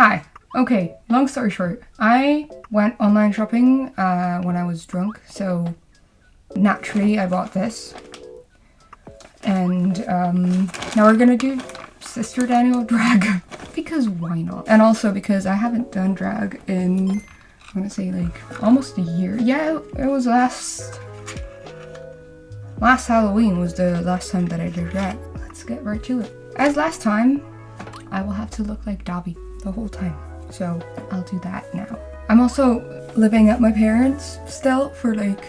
Hi. Okay, long story short, I went online shopping when I was drunk, so naturally I bought this. And now we're gonna do Sister Daniel drag because why not? And also because I haven't done drag in, I'm gonna say like almost a year. Yeah, it was last Halloween was the last time that I did drag. Let's get right to it. As last time, I will have to look like Dobby the whole time. So I'll do that now. I'm also living at my parents' still for like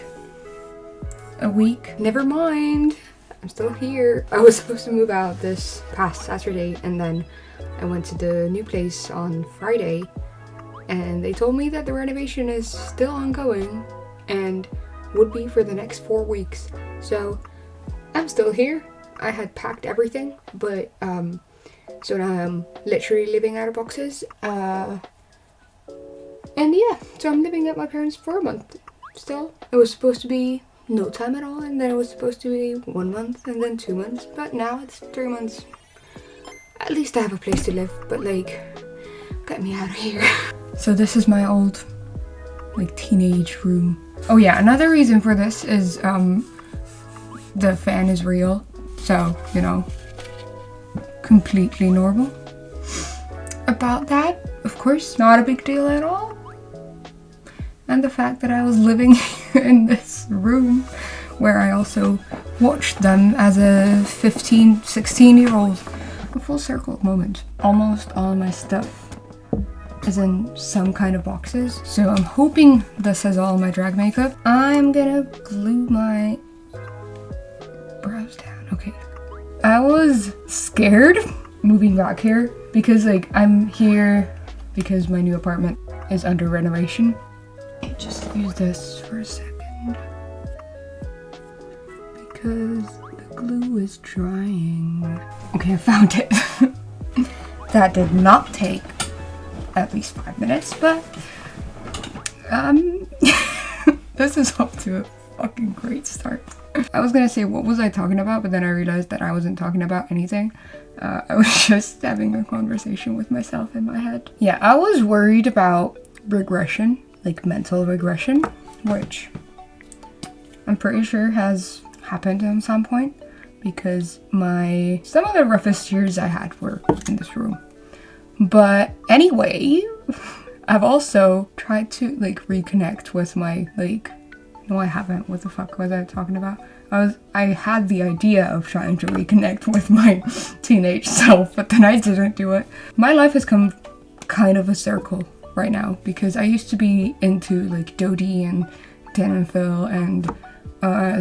a week. Never mind, I'm still here. I was supposed to move out this past Saturday and then I went to the new place on Friday and they told me that the renovation is still ongoing and would be for the next 4 weeks. So I'm still here. I had packed everything, but so now I'm literally living out of boxes. And yeah, so I'm living at my parents for a month still. It was supposed to be no time at all, and then it was supposed to be 1 month and then 2 months, but now it's 3 months. At least I have a place to live, but like, get me out of here. So this is my old like teenage room. Oh yeah, another reason for this is the fan is real, so you know, completely normal about that. Of course, not a big deal at all. And the fact that I was living in this room where I also watched them as a 15, 16-year-old. A full circle moment. Almost all my stuff is in some kind of boxes. So I'm hoping this has all my drag makeup. I'm gonna glue my brows down. Okay. I was scared moving back here because like I'm here because my new apartment is under renovation. Just use this for a second because the glue is drying. Okay, I found it. That did not take at least 5 minutes, but this is off to a fucking great start. I was gonna say what was I talking about, but then I realized that I wasn't talking about anything. I was just having a conversation with myself in my head. Yeah, I was worried about regression, like mental regression, which I'm pretty sure has happened at some point because some of the roughest years I had were in this room. But anyway, I've also tried to like reconnect with my no, I haven't. What the fuck was I talking about? I had the idea of trying to reconnect with my teenage self, but then I didn't do it. My life has come kind of a circle right now because I used to be into like Dodie and Dan and Phil and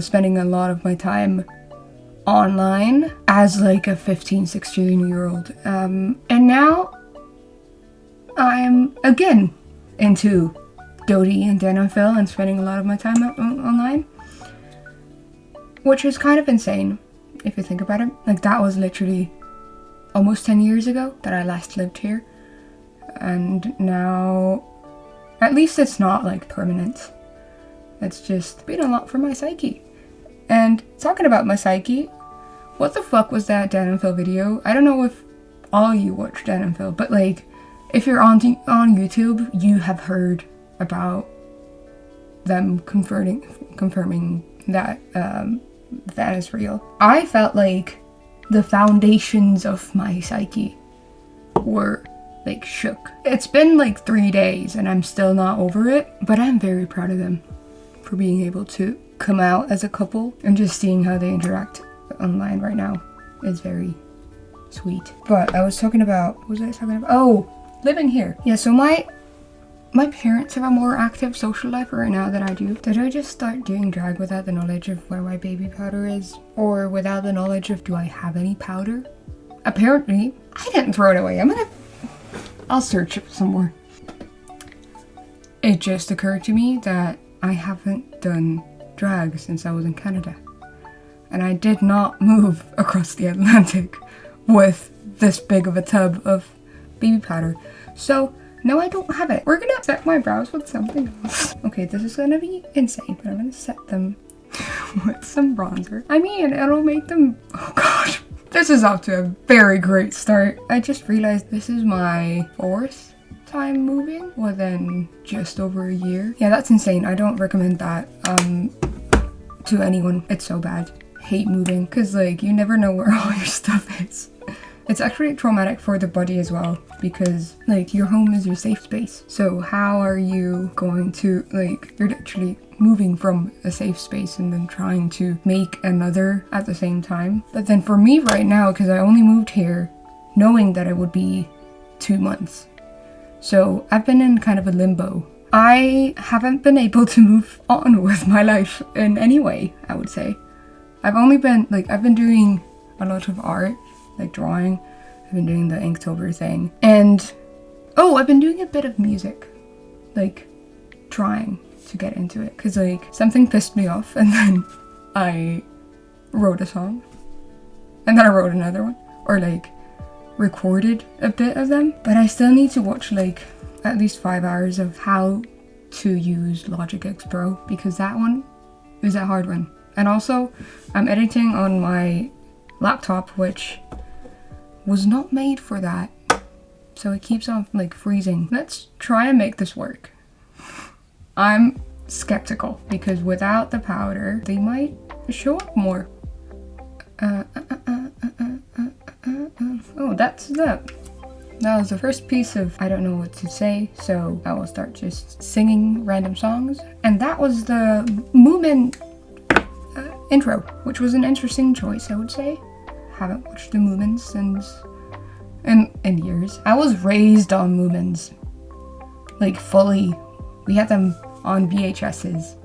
spending a lot of my time online as like a 15, 16-year-old. And now I'm again into Dodie and Dan and Phil and spending a lot of my time online, which is kind of insane if you think about it. Like that was literally almost 10 years ago that I last lived here, and now at least it's not like permanent. It's just been a lot for my psyche. And talking about my psyche, what the fuck was that Dan and Phil video? I don't know if all you watch Dan and Phil, but like if you're on YouTube, you have heard about them confirming that that is real. I felt like the foundations of my psyche were like shook. It's been like 3 days and I'm still not over it, but I'm very proud of them for being able to come out as a couple, and just seeing how they interact online right now is very sweet. But I was talking about, what was I talking about? Oh, living here. Yeah, so my parents have a more active social life right now than I do. Did I just start doing drag without the knowledge of where my baby powder is? Or without the knowledge of do I have any powder? Apparently, I didn't throw it away. I'll search it somewhere. It just occurred to me that I haven't done drag since I was in Canada. And I did not move across the Atlantic with this big of a tub of baby powder. So, no, I don't have it. We're gonna set my brows with something else. Okay, this is gonna be insane, but I'm gonna set them with some bronzer. I mean, it'll make them, oh gosh. This is off to a very great start. I just realized this is my 4th time moving, well then just over a year. Yeah, that's insane. I don't recommend that to anyone. It's so bad. Hate moving, because like you never know where all your stuff is. It's actually traumatic for the body as well, because like your home is your safe space. So how are you going to, like, you're literally moving from a safe space and then trying to make another at the same time. But then for me right now, because I only moved here knowing that it would be 2 months, so I've been in kind of a limbo. I haven't been able to move on with my life in any way, I would say. I've been doing a lot of art, like drawing. I've been doing the Inktober thing. And, I've been doing a bit of music. Like, trying to get into it. Because, like, something pissed me off and then I wrote a song. And then I wrote another one. Or, like, recorded a bit of them. But I still need to watch, like, at least 5 hours of how to use Logic X Pro. Because that one is a hard one. And also, I'm editing on my laptop, which was not made for that. So it keeps on like freezing. Let's try and make this work. I'm skeptical because without the powder, they might show up more. Oh, that was the first piece of I don't know what to say, so I will start just singing random songs. And that was the Moomin intro, which was an interesting choice, I would say. Haven't watched the Moomins since in years. I was raised on Moomins, like fully. We had them on VHSs.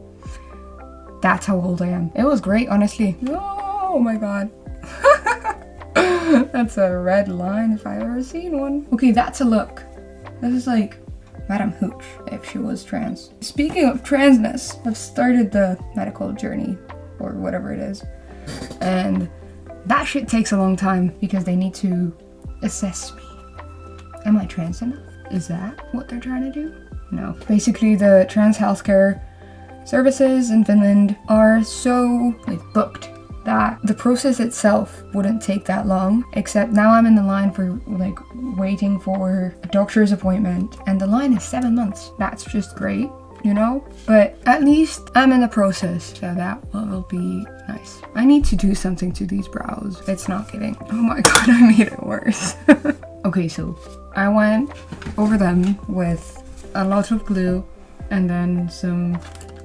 That's how old I am. It was great, honestly. Oh my god. That's a red line if I've ever seen one. Okay, that's a look. This is like Madame Hooch if she was trans. Speaking of transness, I've started the medical journey or whatever it is, and that shit takes a long time because they need to assess me. Am I trans enough? Is that what they're trying to do? No. Basically, the trans healthcare services in Finland are so like booked that the process itself wouldn't take that long, except now I'm in the line for like waiting for a doctor's appointment and the line is 7 months. That's just great, you know? But at least I'm in the process, so that will be nice. I need to do something to these brows. It's not giving. Oh my god, I made it worse. Okay, so I went over them with a lot of glue and then some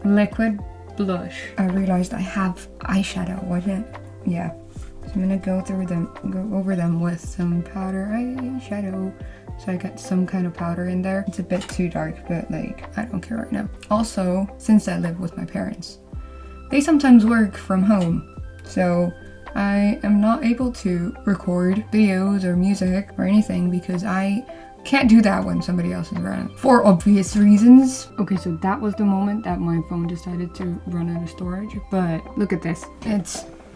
liquid blush. I realized I have eyeshadow. Yeah. So I'm gonna go over them with some powder eyeshadow. So I got some kind of powder in there. It's a bit too dark, but like, I don't care right now. Also, since I live with my parents, they sometimes work from home. So I am not able to record videos or music or anything because I can't do that when somebody else is around, for obvious reasons. Okay, so that was the moment that my phone decided to run out of storage, but look at this.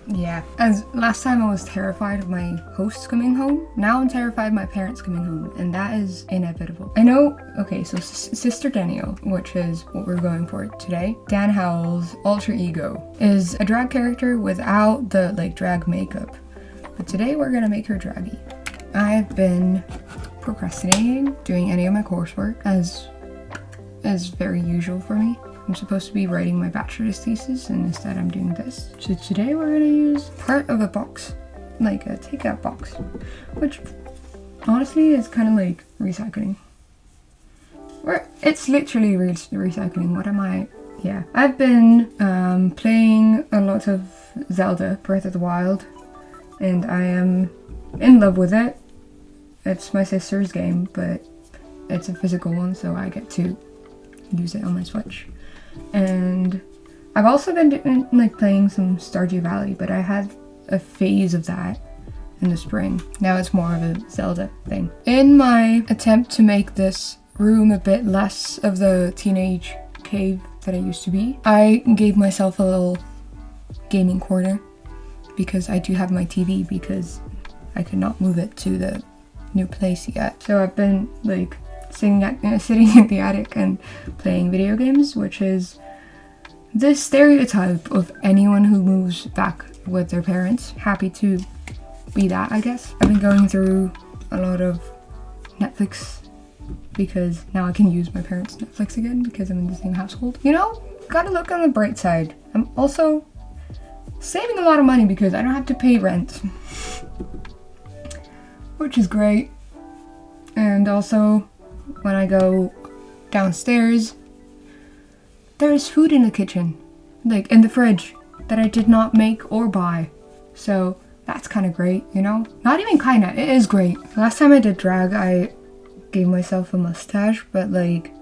Yeah. As last time I was terrified of my hosts coming home, now I'm terrified of my parents coming home, and that is inevitable. I know, okay, so Sister Danielle, which is what we're going for today, Dan Howell's alter ego, is a drag character without the like drag makeup. But today we're gonna make her draggy. I've been procrastinating doing any of my coursework, as is very usual for me. I'm supposed to be writing my bachelor's thesis and instead I'm doing this. So today we're gonna use part of a box, like a takeout box, which honestly is kind of like recycling. It's literally recycling. What am I? Yeah. I've been playing a lot of Zelda Breath of the Wild and I am in love with it. It's my sister's game, but it's a physical one, so I get to use it on my Switch. And I've also been playing some Stardew Valley, but I had a phase of that in the spring. Now it's more of a Zelda thing. In my attempt to make this room a bit less of the teenage cave that I used to be, I gave myself a little gaming corner because I do have my TV because I could not move it to the new place yet. So I've been like sitting in the attic and playing video games, which is the stereotype of anyone who moves back with their parents. Happy to be that, I guess. I've been going through a lot of Netflix because now I can use my parents' Netflix again because I'm in the same household. You know, gotta look on the bright side. I'm also saving a lot of money because I don't have to pay rent, which is great. And also, when I go downstairs, there's food in the kitchen, like in the fridge, that I did not make or buy. So that's kind of great, you know? Not even kinda, it is great. Last time I did drag, I gave myself a mustache, but like,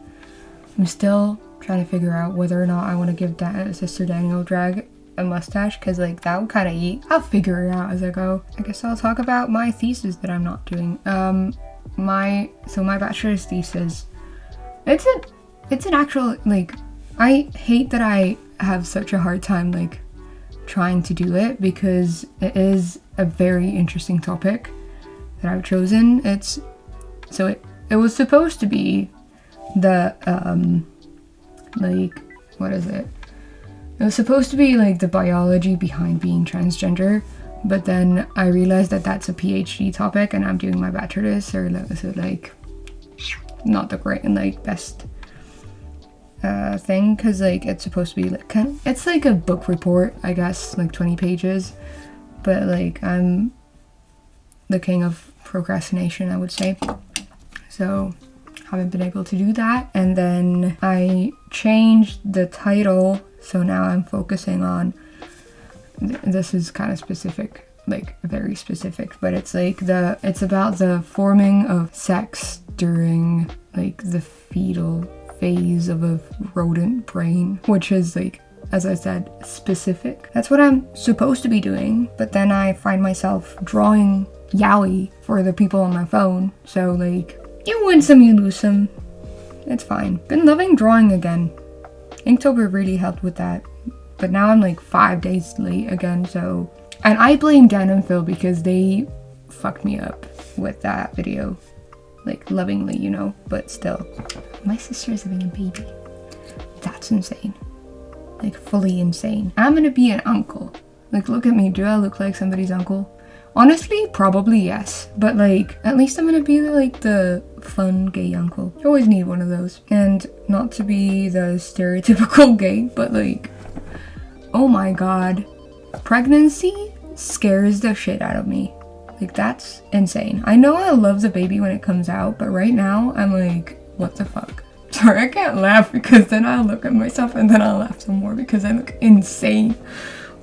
I'm still trying to figure out whether or not I want to give Sister Daniel drag a mustache, because like that would kind of eat. I'll figure it out as I go. I guess I'll talk about my thesis that I'm not doing. My bachelor's thesis, it's an actual, like, I hate that I have such a hard time like trying to do it because it is a very interesting topic that I've chosen. It was supposed to be the like, what is it? It was supposed to be like the biology behind being transgender, but then I realized that that's a PhD topic and I'm doing my bachelor's, so like not the great and like best thing, because like it's supposed to be like it's like a book report, I guess, like 20 pages, but like I'm the king of procrastination, I would say, so haven't been able to do that. And then I changed the title, so now I'm focusing on this is kind of specific, like very specific, but it's like it's about the forming of sex during like the fetal phase of a rodent brain, which is like, as I said, specific. That's what I'm supposed to be doing, but then I find myself drawing yaoi for the people on my phone, so like, you win some, you lose some. It's fine. Been loving drawing again. Inktober really helped with that, but now I'm like 5 days late again, so, and I blame Dan and Phil because they fucked me up with that video, like lovingly, you know, but still. My sister is having a baby. That's insane. Like fully insane. I'm gonna be an uncle. Like, look at me. Do I look like somebody's uncle? Honestly, probably yes. But like, at least I'm gonna be like the fun gay uncle. You always need one of those. And not to be the stereotypical gay, but like, oh my god. Pregnancy scares the shit out of me. Like, that's insane. I know I love the baby when it comes out, but right now I'm like, what the fuck? Sorry, I can't laugh because then I'll look at myself and then I'll laugh some more because I look insane.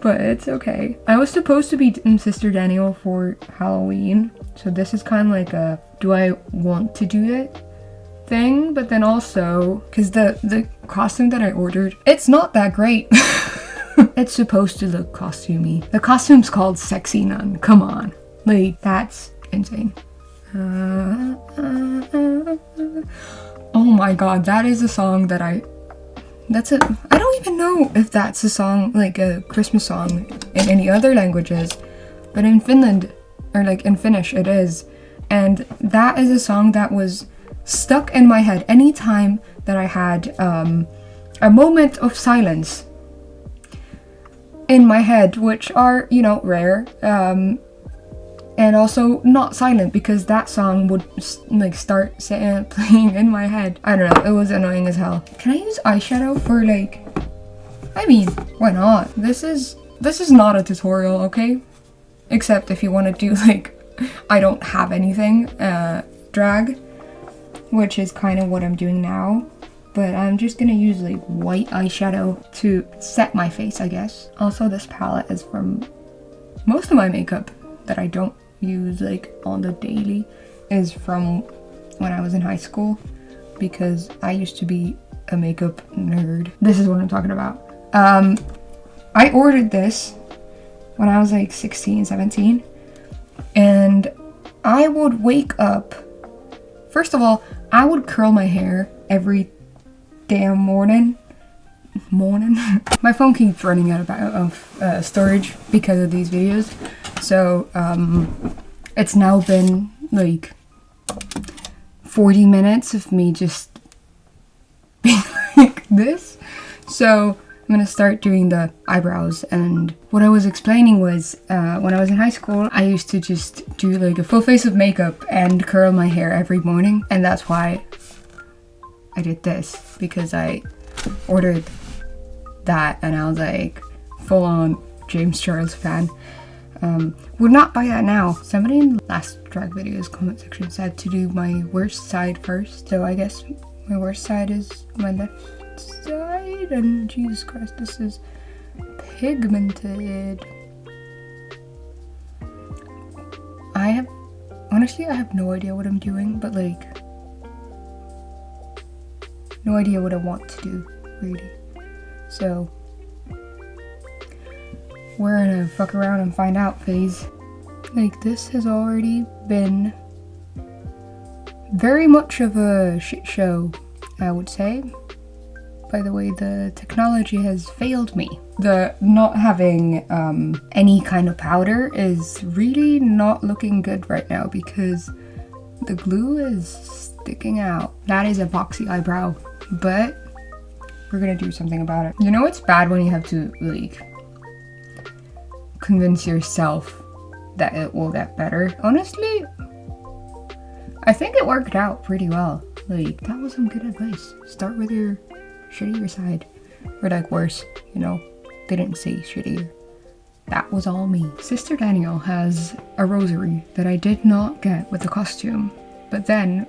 But it's okay. I was supposed to be Sister Daniel for Halloween, so this is kind of like a do I want to do it thing, but then also because the costume that I ordered, it's not that great. It's supposed to look costumey. The costume's called Sexy Nun. Come on. Like, that's insane. Oh my god, that is a song that I don't even know if that's a song, like a Christmas song in any other languages, but in Finland, or like in Finnish, it is. And that is a song that was stuck in my head anytime that I had a moment of silence in my head, which are, you know, rare. And also not silent, because that song would like start playing in my head. I don't know, it was annoying as hell. Can I use eyeshadow for like, I mean, why not? This is not a tutorial, okay? Except if you want to do like, I don't have anything, drag, which is kind of what I'm doing now. But I'm just gonna use like white eyeshadow to set my face, I guess. Also, this palette is from most of my makeup that I don't use like on the daily is from when I was in high school, because I used to be a makeup nerd. This is what I'm talking about. I ordered this when I was like 16, 17, and I would wake up. First of all, I would curl my hair every damn morning. My phone keeps running out of storage because of these videos, so it's now been like 40 minutes of me just being like this. So I'm gonna start doing the eyebrows. And what I was explaining was when I was in high school, I used to just do like a full face of makeup and curl my hair every morning, and that's why I did this because I ordered that and I was like full on James Charles fan. Would not buy that now. Somebody in the last drag video's comment section said to do my worst side first, so I guess my worst side is my left side, and Jesus Christ, this is pigmented. Honestly, I have no idea what I'm doing, but like, no idea what I want to do, really. So, we're in a fuck around and find out phase. Like, this has already been very much of a shit show, I would say. By the way, the technology has failed me. The not having any kind of powder is really not looking good right now because the glue is sticking out. That is epoxy eyebrow, but we're gonna do something about it. You know it's bad when you have to like convince yourself that it will get better. Honestly, I think it worked out pretty well. Like, that was some good advice. Start with your shittier side, or like worse, you know. They didn't say shittier. That was all me. Sister Danielle has a rosary that I did not get with the costume, but then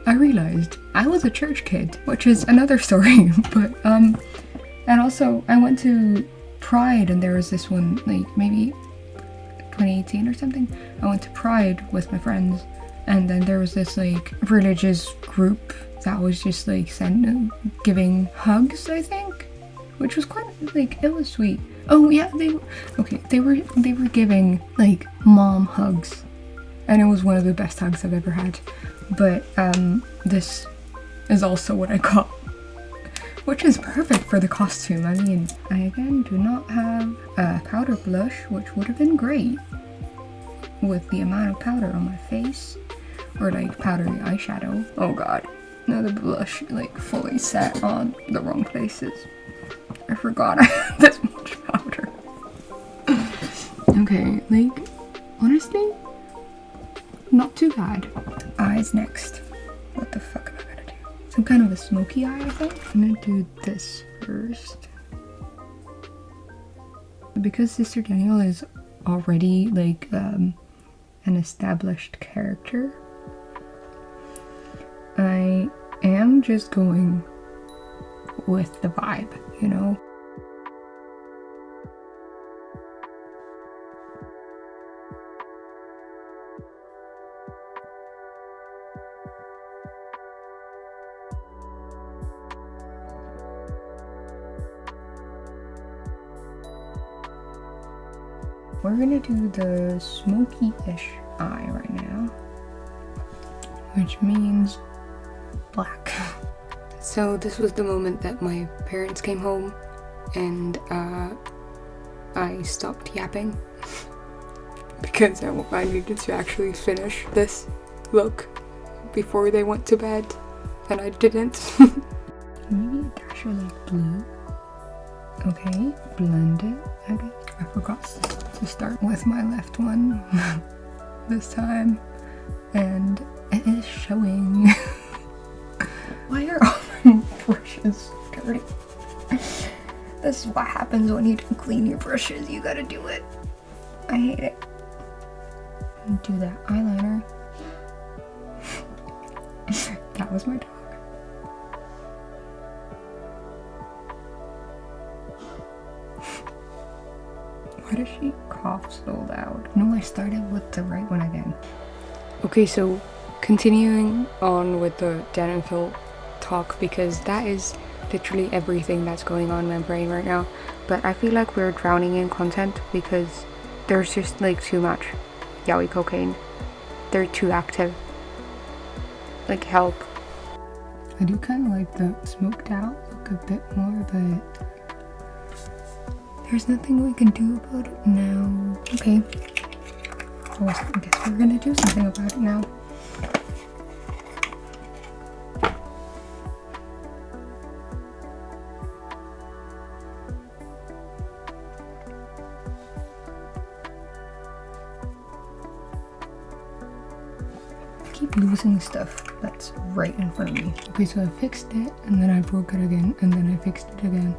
I realized I was a church kid, which is another story. But and also I went to Pride and there was this one, like maybe 2018 or something. I went to Pride with my friends, and then there was this like religious group that was just like giving hugs, I think, which was quite like, it was sweet. Oh yeah, they were giving like mom hugs, and it was one of the best hugs I've ever had. But this is also what I got, which is perfect for the costume. I mean, I again do not have a powder blush, which would have been great with the amount of powder on my face, or like powdery eyeshadow. Oh god, now the blush like fully set on the wrong places. I forgot I had this much powder. Okay, like, honestly, not too bad. Eyes next. What the fuck am I gonna do? Some kind of a smoky eye, I think. I'm gonna do this first. Because Sister Danielle is already like an established character, I am just going with the vibe, you know? We're gonna do the smoky-ish eye right now, which means black. So this was the moment that my parents came home and I stopped yapping because I needed to actually finish this look before they went to bed, and I didn't. Maybe a dash of like blue. Okay, blend it, I guess. I forgot to start with my left one this time, and it is showing. Why are all my brushes dirty? This is what happens when you don't clean your brushes. You gotta do it. I hate it. And do that eyeliner. That was my dog. Why does she cough so loud? No, I started with the right one again. Okay, so continuing on with the Dan and Phil talk, because that is literally everything that's going on in my brain right now. But I feel like we're drowning in content because there's just like too much yaoi cocaine. They're too active. Like, help. I do kind of like the smoked out look a bit more, but there's nothing we can do about it now. Okay. Well, I guess we're gonna do something about it now. I keep losing stuff that's right in front of me. Okay, so I fixed it, and then I broke it again, and then I fixed it again,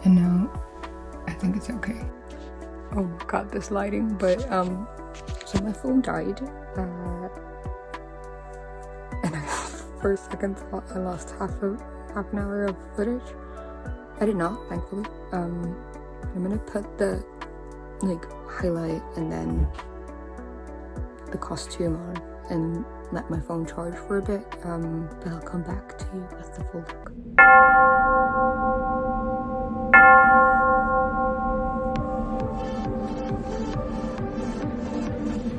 and now I think it's okay. Oh my god, this lighting. But so my phone died, and I for a second thought I lost half an hour of footage. I did not, thankfully. I'm gonna put the like highlight and then the costume on and let my phone charge for a bit, but I'll come back to you with the full look.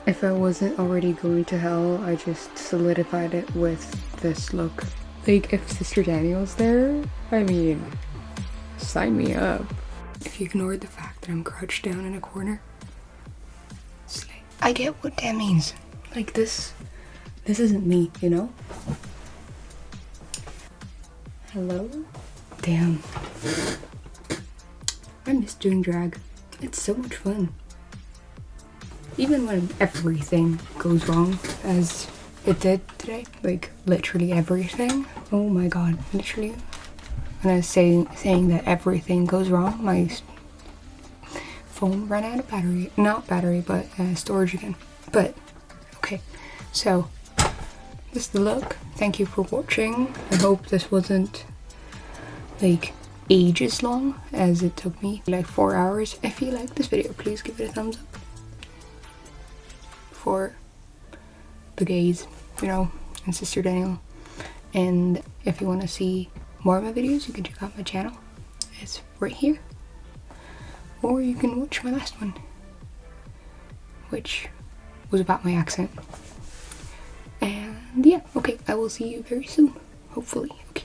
If I wasn't already going to hell, I just solidified it with this look. Like, if Sister Daniel's there, I mean, sign me up. If you ignored the fact that I'm crouched down in a corner, slay. I get what that means. Like, this isn't me, you know? Hello? Damn. I miss doing drag. It's so much fun. Even when everything goes wrong, as it did today. Like, literally everything. Oh my god, literally. When I was saying that everything goes wrong, my phone ran out of battery. Not battery, but storage again. But, okay. So, this is the look. Thank you for watching. I hope this wasn't, like, ages long, as it took me like 4 hours. If you like this video, please give it a thumbs up. For the gays, you know, and Sister Daniel. And if you want to see more of my videos, you can check out my channel. It's right here. Or you can watch my last one, which was about my accent. And yeah, okay, I will see you very soon, hopefully. Okay.